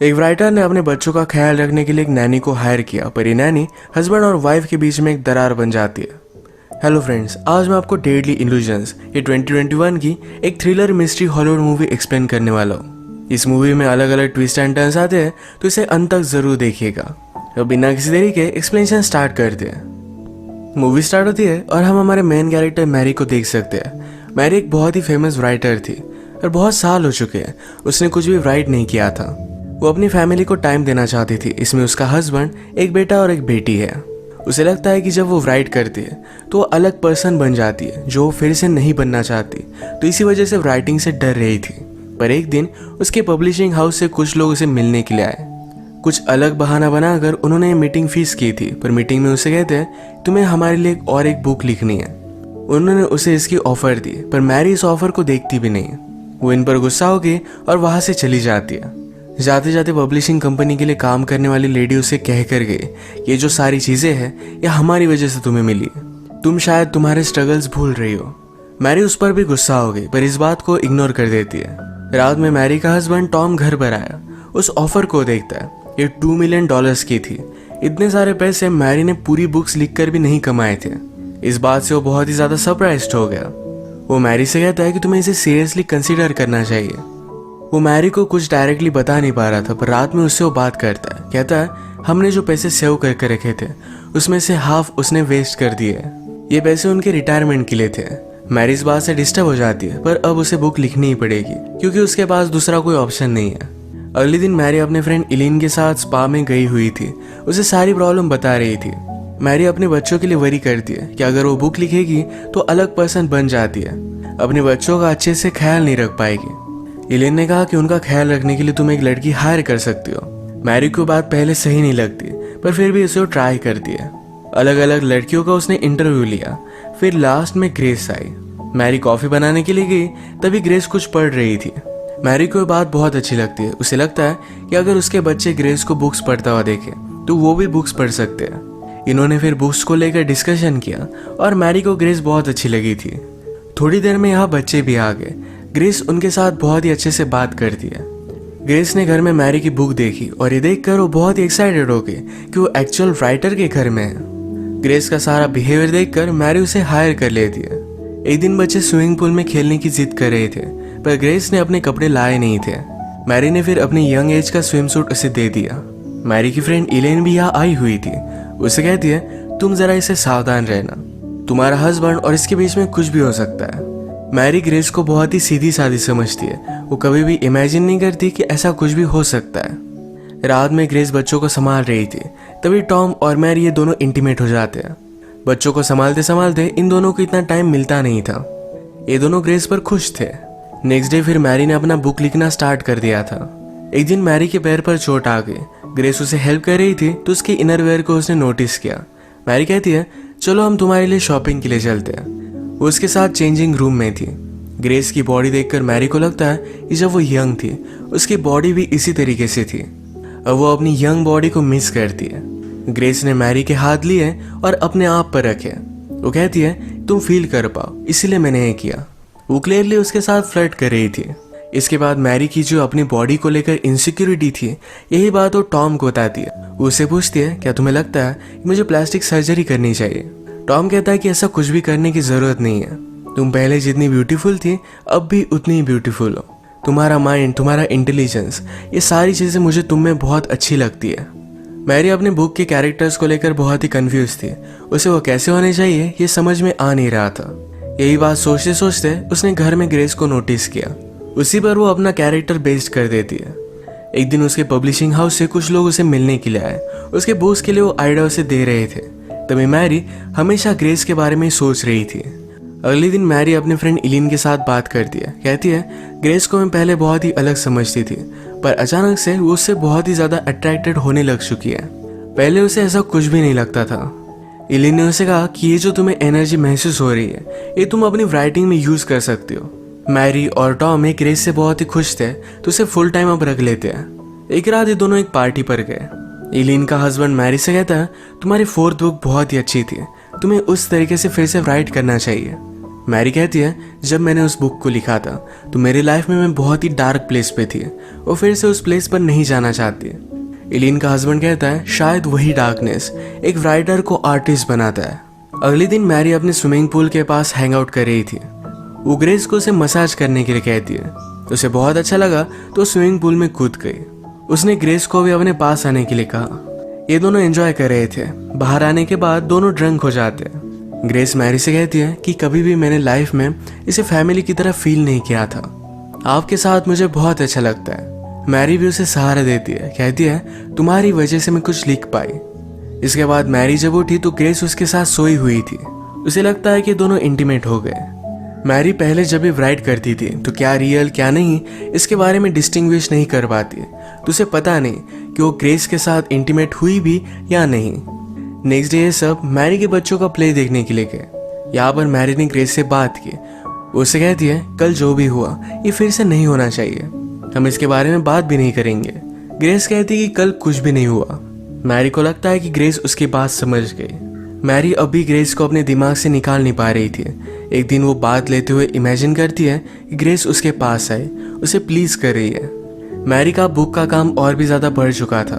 एक राइटर ने अपने बच्चों का ख्याल रखने के लिए एक नैनी को हायर किया, पर ये नैनी हस्बैंड और वाइफ के बीच में एक दरार बन जाती है। हेलो फ्रेंड्स, आज मैं आपको डेडली इल्यूजन्स ये 2021 की एक thriller mystery Hollywood movie explain करने वाला हूँ। इस मूवी में अलग अलग ट्विस्ट एंड टर्न्स आते हैं, तो इसे अंत तक जरूर देखिएगा। तो बिना किसी देरी के एक्सप्लेनेशन स्टार्ट करते हैं। मूवी स्टार्ट होती है और हम हमारे मेन कैरेक्टर मैरी को देख सकते हैं। मैरी एक बहुत ही फेमस राइटर थी और बहुत साल हो चुके हैं उसने कुछ भी राइट नहीं किया था। वो अपनी फैमिली को टाइम देना चाहती थी। इसमें उसका हस्बैंड, एक बेटा और एक बेटी है। उसे लगता है कि जब वो राइट करती है तो वो अलग पर्सन बन जाती है जो वो फिर से नहीं बनना चाहती, तो इसी वजह से राइटिंग से डर रही थी। पर एक दिन उसके पब्लिशिंग हाउस से कुछ लोग उसे मिलने के लिए आए। कुछ अलग बहाना बनाकर उन्होंने मीटिंग फीस की थी, पर मीटिंग में उसे कहते हैं तुम्हें हमारे लिए और एक बुक लिखनी है। उन्होंने उसे इसकी ऑफर दी, पर मैरी इस ऑफर को देखती भी नहीं। वो इन पर गुस्सा होगी और वहां से चली जाती है। जाते जाते पब्लिशिंग कंपनी के लिए काम करने वाली लेडी उसे कह कर गई, ये जो सारी चीजें हैं ये हमारी वजह से तुम्हें मिली है, तुम शायद तुम्हारे स्ट्रगल्स भूल रही हो। मैरी उस पर भी गुस्सा हो गई, पर इस बात को इग्नोर कर देती है। रात में मैरी का हस्बैंड टॉम घर पर आया। उस ऑफर को देखता है। ये $2 मिलियन की थी। इतने सारे पैसे मैरी ने पूरी बुक्स लिखकर भी नहीं कमाए थे। इस बात से वो बहुत ही ज्यादा सरप्राइज्ड हो गया। वो मैरी से कहता है कि तुम्हें इसे सीरियसली कंसीडर करना चाहिए। वो मैरी को कुछ डायरेक्टली बता नहीं पा रहा था, पर रात में उससे वो बात करता है। कहता है हमने जो पैसे सेव करके रखे थे उसमें से हाफ उसने वेस्ट कर दिए। ये पैसे उनके रिटायरमेंट के लिए थे। मैरी इस बात से डिस्टर्ब हो जाती है, पर अब उसे बुक लिखनी ही पड़ेगी क्योंकि उसके पास दूसरा कोई ऑप्शन नहीं है। अगले दिन मैरी अपने फ्रेंड इलीन के साथ स्पा में गई हुई थी। उसे सारी प्रॉब्लम बता रही थी। मैरी अपने बच्चों के लिए वरी करती है कि अगर वो बुक लिखेगी तो अलग पर्सन बन जाती है, अपने बच्चों का अच्छे से ख्याल नहीं रख पाएगी। इलेन ने कहा कि उनका ख्याल रखने के लिए तुम एक लड़की हायर कर सकती हो। मैरी को बात पहले सही नहीं लगती, पर फिर भी उसे ट्राई करती है। अलग अलग लड़कियों का उसने इंटरव्यू लिया। फिर लास्ट में ग्रेस आई। मैरी कॉफी बनाने के लिए गई, तभी ग्रेस कुछ पढ़ रही थी। मैरी को बात बहुत अच्छी लगती है। उसे लगता है कि अगर उसके बच्चे ग्रेस को बुक्स पढ़ता हुआ देखे तो वो भी बुक्स पढ़ सकते हैं। इन्होंने फिर बुक्स को लेकर डिस्कशन किया और मैरी को ग्रेस बहुत अच्छी लगी थी। थोड़ी देर में यहाँ बच्चे भी आ गए। ग्रेस उनके साथ बहुत ही अच्छे से बात करती है। ग्रेस ने घर में मैरी की बुक देखी और ये देखकर वो बहुत ही एक्साइटेड हो गई कि वो एक्चुअल राइटर के घर में है। ग्रेस का सारा बिहेवियर देखकर मैरी उसे हायर कर लेती है। एक दिन बच्चे स्विमिंग पूल में खेलने की जिद कर रहे थे, पर ग्रेस ने अपने कपड़े लाए नहीं थे। मैरी ने फिर अपनी यंग एज का स्विम सूट उसे दे दिया। मैरी की फ्रेंड इलेन भी यहाँ आई हुई थी। उसे कहती है तुम जरा इसे सावधान रहना, तुम्हारा हस्बैंड और इसके बीच में कुछ भी हो सकता है। मैरी ग्रेस को बहुत ही सीधी सादी समझती है। वो कभी भी इमेजिन नहीं करती कि ऐसा कुछ भी हो सकता है। रात में ग्रेस बच्चों को संभाल रही थी, तभी टॉम और मैरी ये दोनों इंटीमेट हो जाते हैं। बच्चों को संभालते संभालते इन दोनों को इतना टाइम मिलता नहीं था। ये दोनों ग्रेस पर खुश थे। नेक्स्ट डे फिर मैरी ने अपना बुक लिखना स्टार्ट कर दिया था। एक दिन मैरी के पैर पर चोट आ गई। ग्रेस उसे हेल्प कर रही थी तो उसके इनरवेयर को उसने नोटिस किया। मैरी कहती है चलो हम तुम्हारे लिए शॉपिंग के लिए चलते हैं। वो उसके साथ चेंजिंग रूम में थी। ग्रेस की बॉडी देखकर मैरी को लगता है कि जब वो यंग थी उसकी बॉडी भी इसी तरीके से थी। अब वो अपनी यंग बॉडी को मिस करती है। ग्रेस ने मैरी के हाथ लिए और अपने आप पर रखे। वो कहती है तुम फील कर पाओ, इसीलिए मैंने ये किया। वो क्लियरली उसके साथ फ्लर्ट कर रही थी। इसके बाद मैरी की जो अपनी बॉडी को लेकर इनसिक्योरिटी थी, यही बात वो टॉम को बताती है। वो उससे पूछती है क्या तुम्हें लगता है कि मुझे प्लास्टिक सर्जरी करनी चाहिए। टॉम कहता है कि ऐसा कुछ भी करने की जरूरत नहीं है। तुम पहले जितनी ब्यूटीफुल थी अब भी उतनी ही ब्यूटीफुल हो। तुम्हारा माइंड, तुम्हारा इंटेलिजेंस, ये सारी चीजें मुझे तुम में बहुत अच्छी लगती है। मैरी अपने बुक के कैरेक्टर्स को लेकर बहुत ही कंफ्यूज थी। उसे वो कैसे होने चाहिए ये समझ में आ नहीं रहा था। यही बात सोचते सोचते उसने घर में ग्रेस को नोटिस किया। उसी पर वो अपना कैरेक्टर बेस्ड कर देती है। एक दिन उसके पब्लिशिंग हाउस से कुछ लोग उसे मिलने के लिए आए। उसके बुक्स के लिए वो आइडिया उसे दे रहे थे। तभी मैरी हमेशा ग्रेस के बारे में सोच रही थी। अगले दिन मैरी अपने फ्रेंड इलीन के साथ बात करती है। कहती है ग्रेस को मैं पहले बहुत ही अलग समझती थी, पर अचानक से वो उससे बहुत ही ज्यादा अट्रैक्टेड होने लग चुकी है। पहले उसे ऐसा कुछ भी नहीं लगता था। इलीन ने उसे कहा कि ये जो तुम्हें एनर्जी महसूस हो रही है ये तुम अपनी राइटिंग में यूज कर सकती हो। मैरी और टॉम एक ग्रेस से बहुत ही खुश थे, तो उसे फुल टाइम अब रख लेते हैं। एक रात ये दोनों एक पार्टी पर गए। इलीन का हस्बैंड मैरी से कहता है तुम्हारी 4th बुक बहुत ही अच्छी थी, तुम्हें उस तरीके से फिर से राइट करना चाहिए। मैरी कहती है, जब मैंने उस बुक को लिखा था तो मेरी लाइफ में मैं बहुत ही डार्क प्लेस पे थी और फिर से उस प्लेस पर नहीं जाना चाहती। एलिन का हस्बैंड कहता है, शायद वही डार्कनेस एक राइटर को आर्टिस्ट बनाता है। अगले दिन मैरी अपने स्विमिंग पूल के पास हैंग आउट कर रही थी। वो ग्रेस को उसे मसाज करने के लिए कहती है। उसे बहुत अच्छा लगा तो स्विमिंग पूल में कूद गई। उसने ग्रेस को भी अपने पास आने के लिए कहा। ये दोनों एंजॉय कर रहे थे। बाहर आने के बाद दोनों ड्रंक हो जाते हैं। ग्रेस मैरी से कहती है कि कभी भी मैंने लाइफ में इसे फैमिली की तरह फील नहीं किया था। आपके साथ मुझे बहुत अच्छा लगता है। मैरी भी उसे सहारा देती है, कहती है तुम्हारी वजह से मैं कुछ लिख पाई। इसके बाद मैरी जब उठी तो ग्रेस उसके साथ सोई हुई थी। उसे लगता है कि दोनों इंटीमेट हो गए। मैरी पहले जब भी राइट करती थी तो क्या रियल क्या नहीं इसके बारे में डिस्टिंग्विश नहीं कर पाती, तो उसे पता नहीं कि वो ग्रेस के साथ इंटीमेट हुई भी या नहीं। नेक्स्ट डे ये सब मैरी के बच्चों का प्ले देखने के लिए गए। यहाँ पर मैरी ने ग्रेस से बात की। उसे कहती है कल जो भी हुआ ये फिर से नहीं होना चाहिए, हम इसके बारे में बात भी नहीं करेंगे। ग्रेस कहती है कि कल कुछ भी नहीं हुआ। मैरी को लगता है कि ग्रेस उसकी बात समझ गई। मैरी अभी ग्रेस को अपने दिमाग से निकाल नहीं पा रही थी। एक दिन वो बात लेते हुए इमेजिन करती है कि ग्रेस उसके पास आए, उसे प्लीज कर रही है। मैरी का बुक का काम और भी ज्यादा बढ़ चुका था।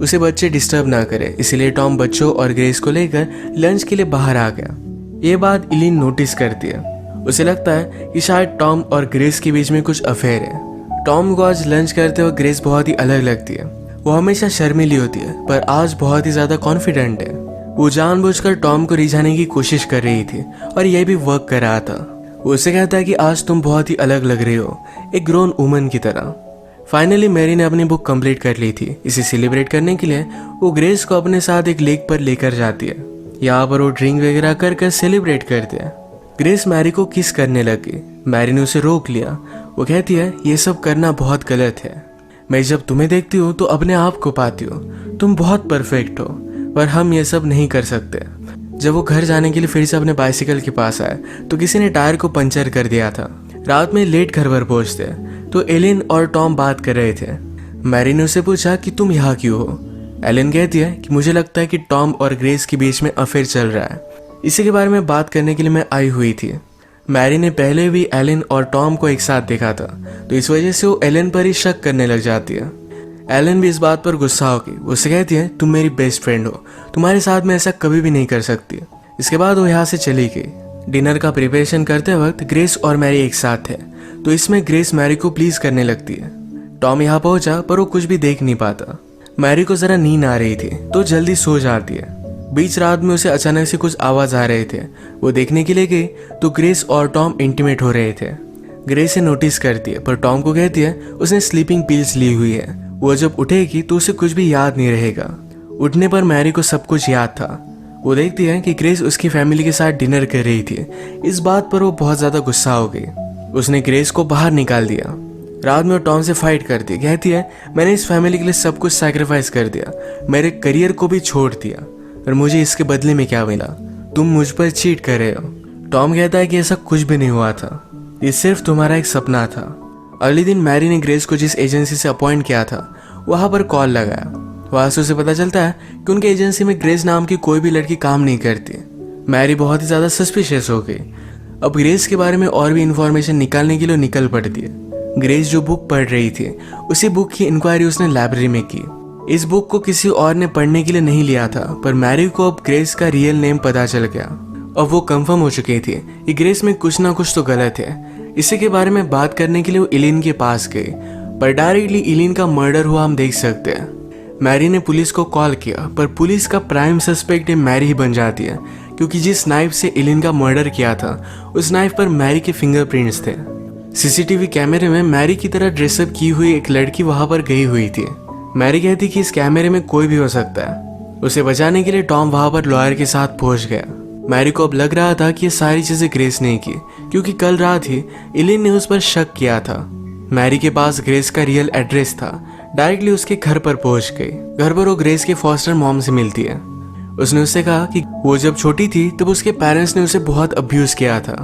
उसे बच्चे डिस्टर्ब ना करे, इसलिए टॉम बच्चों और ग्रेस को लेकर लंच के लिए बाहर आ गया। ये बात इलिन नोटिस करती है। उसे लगता है कि शायद टॉम और ग्रेस के बीच में कुछ अफेयर है। टॉम को आज लंच करते हुए ग्रेस बहुत ही अलग लगती है। वो हमेशा शर्मीली होती है पर आज बहुत ही ज्यादा कॉन्फिडेंट है। वो जानबूझकर टॉम को रिझाने की कोशिश कर रही थी और यह भी वर्क कर रहा था। वो उसे कहता है कि आज तुम बहुत ही अलग लग रही हो, एक ग्रोन वुमन की तरह। फाइनली मैरी ने अपनी बुक कंप्लीट कर ली थी। इसे सेलिब्रेट करने के लिए वो ग्रेस को अपने साथ एक लेक पर लेकर जाती है। यहाँ पर वो ड्रिंक वगैरह कर सेलिब्रेट करते हैं। ग्रेस मैरी को किस करने लगी। मैरी ने उसे रोक लिया। वो कहती है ये सब करना बहुत गलत है। मैं जब तुम्हें देखती हूँ तो अपने आप को पाती हूँ, तुम बहुत परफेक्ट हो, पर हम ये सब नहीं कर सकते। जब वो घर जाने के लिए फिर से अपने बाइसिकल के पास आए तो किसी ने टायर को पंचर कर दिया था। रात में लेट घर पर पहुंचते तो एलिन और टॉम बात कर रहे थे। मैरी ने उससे पूछा कि तुम यहाँ क्यों हो। एलिन कहती है कि मुझे लगता है कि टॉम और ग्रेस के बीच में अफेयर चल रहा है, इसी के बारे में बात करने के लिए मैं आई हुई थी। मैरी ने पहले भी एलिन और टॉम को एक साथ देखा था, तो इस वजह से वो एलिन पर ही शक करने लग जाती है। एलिन भी इस बात पर गुस्सा होगी। उससे कहती है तुम मेरी बेस्ट फ्रेंड हो, तुम्हारे साथ मैं ऐसा कभी भी नहीं कर सकती। इसके बाद वो यहाँ से चली गई। डिनर का प्रिपरेशन करते वक्त ग्रेस और मैरी एक साथ थे, तो इसमें ग्रेस मैरी को प्लीज करने लगती है। टॉम यहाँ पहुंचा पर वो कुछ भी देख नहीं पाता। मैरी को जरा नींद आ रही थी तो जल्दी सो जाती है। बीच रात में उसे अचानक से कुछ आवाज आ रहे थे। वो देखने के लिए गई तो ग्रेस और टॉम इंटीमेट हो रहे थे। ग्रेस से नोटिस करती है पर टॉम को कहती है उसने स्लीपिंग पिल्स ली हुई है, वो जब उठेगी तो उसे कुछ भी याद नहीं रहेगा। उठने पर मैरी को सब कुछ याद था। वो देखती है कि ग्रेस उसकी फैमिली के साथ डिनर कर रही थी। इस बात पर वो बहुत ज्यादा गुस्सा हो गई। उसने ग्रेस को बाहर निकाल दिया। रात में वो टॉम से फाइट करती, कहती है मैंने इस फैमिली के लिए सब कुछ सैक्रिफाइस कर दिया, मेरे करियर को भी छोड़ दिया, और मुझे इसके बदले में क्या मिला? तुम मुझ पर चीट कर रहे हो। टॉम कहता है कि ऐसा कुछ भी नहीं हुआ था, ये सिर्फ तुम्हारा एक सपना था। अगले दिन मैरी ने ग्रेस को जिस एजेंसी से अपॉइंट किया था वहां पर कॉल लगाया। वहां से उसे पता चलता है कि उनके एजेंसी में ग्रेस नाम की कोई भी लड़की काम नहीं करती। मैरी बहुत ही ज्यादा सस्पिशियस हो गई। अब ग्रेस के बारे में और भी इंफॉर्मेशन निकालने के लिए निकल पड़ती है। ग्रेस जो बुक पढ़ रही थी उसी बुक की इंक्वायरी उसने लाइब्रेरी में की। इस बुक को किसी और ने पढ़ने के लिए नहीं लिया था, पर मैरी को अब ग्रेस का रियल नेम पता चल गया। अब वो कंफर्म हो चुकी थी कि ग्रेस में कुछ ना कुछ तो गलत है। इसी के बारे में बात करने के लिए वो इलिन के पास गई, पर डायरेक्टली इलिन का मर्डर हुआ हम देख सकते हैं। मैरी ने पुलिस को कॉल किया, पर पुलिस का प्राइम सस्पेक्ट मैरी ही बन जाती है, क्योंकि जिस नाइफ से इलिन का मर्डर किया था उस नाइफ पर मैरी के फिंगरप्रिंट्स थे। सीसीटीवी कैमरे में मैरी की तरह ड्रेसअप की हुई एक लड़की वहां पर गई हुई थी। मैरी कहती कि इस कैमरे में कोई भी हो सकता है। उसे बचाने के लिए टॉम वहां पर लॉयर के साथ पहुंच गया। मैरी को अब लग रहा था कि ये सारी चीजें ग्रेस ने की, क्योंकि कल रात ही इलिन ने उस पर शक किया था। मैरी के पास ग्रेस का रियल एड्रेस था। डायरेक्टली उसके घर पर पहुंच गई। घर पर वो ग्रेस के फॉस्टर मॉम से मिलती है। उसने उससे कहा कि वो जब छोटी थी तब उसके पेरेंट्स ने उसे बहुत अब्यूज किया था,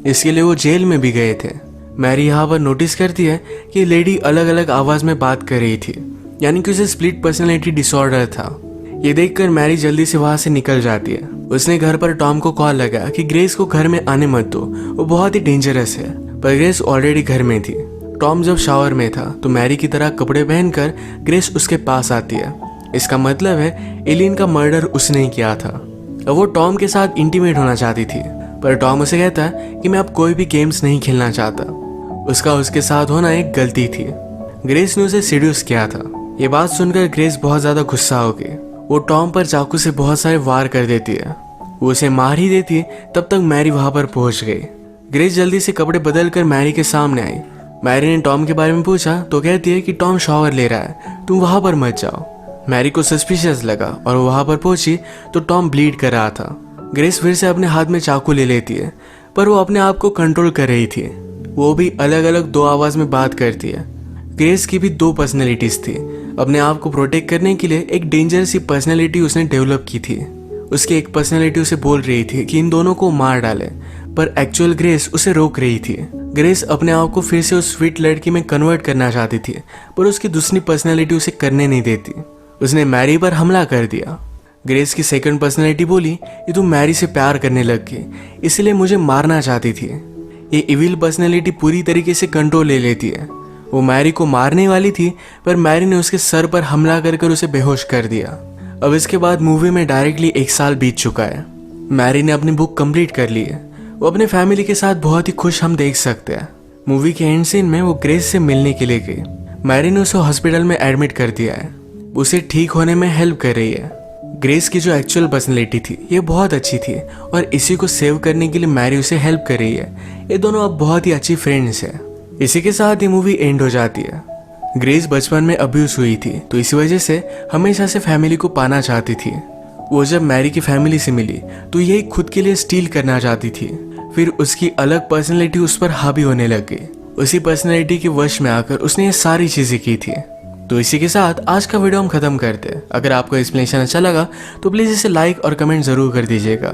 इसके लिए वो जेल में भी गए थे। मैरी यहाँ पर नोटिस करती है कि लेडी अलग अलग आवाज में बात कर रही थी, यानी कि उसे स्प्लिट पर्सनैलिटी डिसऑर्डर था। ये देखकर मैरी जल्दी से वहां से निकल जाती है। उसने घर पर टॉम को कॉल लगाया कि ग्रेस को घर में आने मत दो, वो बहुत ही डेंजरस है। पर ग्रेस ऑलरेडी घर में थी। टॉम जब शावर में था तो मैरी की तरह कपड़े पहनकर ग्रेस उसके पास आती है। इसका मतलब है एलिन का मर्डर उसने ही किया था। अब वो टॉम के साथ इंटीमेट होना चाहती थी, पर टॉम उसे कहता है कि मैं अब कोई भी गेम्स नहीं खेलना चाहता। उसका उसके साथ होना एक गलती थी। ग्रेस ने उसे सीड्यूस किया था। ये बात सुनकर ग्रेस बहुत ज्यादा गुस्सा हो गई। वो टॉम पर चाकू से बहुत सारे वार कर देती है। वो उसे मार ही देती है, तब तक मैरी वहां पर पहुंच गई। ग्रेस जल्दी से कपड़े बदल कर मैरी के सामने आई। मैरी ने टॉम के बारे में पूछा तो कहती है कि टॉम शावर ले रहा है, तुम वहां पर मत जाओ। मैरी को सस्पिशियस लगा और वो वहां पर पहुंची तो टॉम ब्लीड कर रहा था। ग्रेस फिर से अपने हाथ में चाकू ले लेती है, पर वो अपने आप को कंट्रोल कर रही थी। वो भी अलग अलग दो आवाज में बात करती है। ग्रेस की भी दो पर्सनैलिटीज थी। अपने आप को प्रोटेक्ट करने के लिए एक डेंजरस सी पर्सनैलिटी उसने डेवलप की थी। उसकी एक पर्सनैलिटी उसे बोल रही थी कि इन दोनों को मार डाले, पर एक्चुअल ग्रेस उसे रोक रही थी। ग्रेस अपने आप को फिर से उस स्वीट लड़की में कन्वर्ट करना चाहती थी, पर उसकी दूसरी पर्सनैलिटी उसे करने नहीं देती। उसने मैरी पर हमला कर दिया। ग्रेस की सेकंड पर्सनैलिटी बोली कि तू मैरी से प्यार करने लग गई, इसलिए मुझे मारना चाहती थी। ये इविल पर्सनैलिटी पूरी तरीके से कंट्रोल ले लेती है। वो मैरी को मारने वाली थी, पर मैरी ने उसके सर पर हमला कर उसे बेहोश कर दिया। अब इसके बाद मूवी में डायरेक्टली 1 साल बीत चुका है। मैरी ने अपनी बुक कंप्लीट कर ली है। वो अपने फैमिली के साथ बहुत ही खुश हम देख सकते हैं। मूवी के एंड सीन में वो ग्रेस से मिलने के लिए गई। मैरी ने उसे हॉस्पिटल में एडमिट कर दिया है। उसे ठीक होने में हेल्प कर रही है। ग्रेस की जो एक्चुअल पर्सनैलिटी थी ये बहुत अच्छी थी और इसी को सेव करने के लिए मैरी उसे हेल्प कर रही है। ये दोनों अब बहुत ही अच्छी फ्रेंड्स है। इसी के साथ ये मूवी एंड हो जाती है। ग्रेस बचपन में अब्यूज हुई थी, तो इसी वजह से हमेशा से फैमिली को पाना चाहती थी। वो जब मैरी की फैमिली से मिली तो यही खुद के लिए स्टील करना चाहती थी। फिर उसकी अलग पर्सनैलिटी उस पर हावी होने लग गई। उसी पर्सनैलिटी के वश में आकर उसने ये सारी चीजें की थी। तो इसी के साथ आज का वीडियो हम खत्म करते हैं। अगर आपको एक्सप्लेनेशन अच्छा लगा तो प्लीज इसे लाइक और कमेंट जरूर कर दीजिएगा।